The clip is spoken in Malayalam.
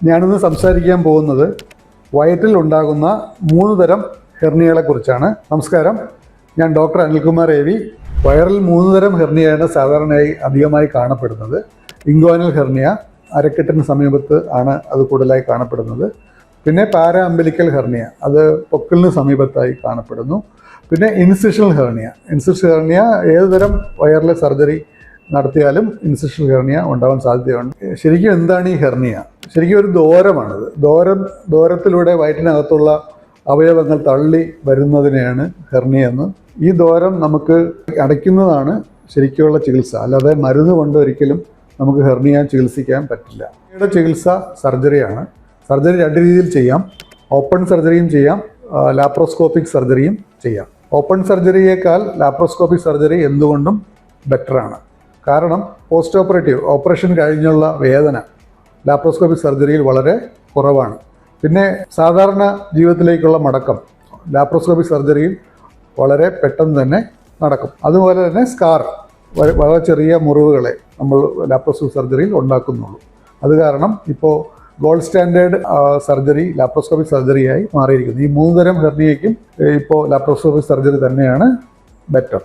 ഞാനിന്ന് സംസാരിക്കാൻ പോകുന്നത് വയറ്റിൽ ഉണ്ടാകുന്ന 3 തരം ഹെർണിയകളെക്കുറിച്ചാണ്. നമസ്കാരം, ഞാൻ ഡോക്ടർ അനിൽകുമാർ എ.വി. വയറിൽ 3 തരം ഹെർണിയയാണ് സാധാരണയായി അധികമായി കാണപ്പെടുന്നത്. ഇംഗ്വാനൽ ഹെർണിയ, അരക്കെട്ടിന് സമീപത്ത് ആണ് അത് കൂടുതലായി കാണപ്പെടുന്നത്. പിന്നെ പാരാ അംബിലിക്കൽ ഹെർണിയ, അത് പൊക്കിളിന് സമീപത്തായി കാണപ്പെടുന്നു. പിന്നെ ഇൻസിഷണൽ ഹെർണിയ. ഇൻസിഷണൽ ഹെർണിയ ഏതുതരം വയറിലെ സർജറി നടത്തിയാലും ഇൻസിഷണൽ ഹെർണിയ ഉണ്ടാവാൻ സാധ്യതയുണ്ട്. ശരിക്കും എന്താണ് ഈ ഹെർണിയ? ശരിക്കും ഒരു ദ്വാരമാണിത്. ദ്വാരത്തിലൂടെ വയറ്റിനകത്തുള്ള അവയവങ്ങൾ തള്ളി വരുന്നതിനെയാണ് ഹെർണിയ എന്ന്. ഈ ദ്വാരം നമുക്ക് അടയ്ക്കുന്നതാണ് ശരിക്കുള്ള ചികിത്സ, അല്ലാതെ മരുന്ന് കൊണ്ട് ഒരിക്കലും നമുക്ക് ഹെർണിയ ചികിത്സിക്കാൻ പറ്റില്ല. ഹെർണിയയുടെ ചികിത്സ സർജറിയാണ്. സർജറി 2 രീതിയിൽ ചെയ്യാം. ഓപ്പൺ സർജറിയും ചെയ്യാം, ലാപ്രോസ്കോപ്പിക് സർജറിയും ചെയ്യാം. ഓപ്പൺ സർജറിയേക്കാൾ ലാപ്രോസ്കോപ്പിക് സർജറി എന്തുകൊണ്ടും ബെറ്ററാണ്. കാരണം പോസ്റ്റ് ഓപ്പറേഷൻ കഴിഞ്ഞുള്ള വേദന ലാപ്രോസ്കോപ്പിക് സർജറിയിൽ വളരെ കുറവാണ്. പിന്നെ സാധാരണ ജീവിതത്തിലേക്കുള്ള മടക്കം ലാപ്രോസ്കോപ്പിക് സർജറിയിൽ വളരെ പെട്ടെന്ന് തന്നെ നടക്കും. അതുപോലെ തന്നെ സ്കാർ, വളരെ ചെറിയ മുറിവുകളെ നമ്മൾ ലാപ്രോസ്കോപ്പിക് സർജറിയിൽ ഉണ്ടാക്കുന്നുള്ളൂ. അത് കാരണം ഇപ്പോൾ ഗോൾഡ് സ്റ്റാൻഡേർഡ് സർജറി ലാപ്രോസ്കോപ്പിക് സർജറിയായി മാറിയിരിക്കുന്നു. ഈ 3 തരം ഹെർണിയയ്ക്കും ഇപ്പോൾ ലാപ്രോസ്കോപ്പിക് സർജറി തന്നെയാണ് ബെറ്റർ.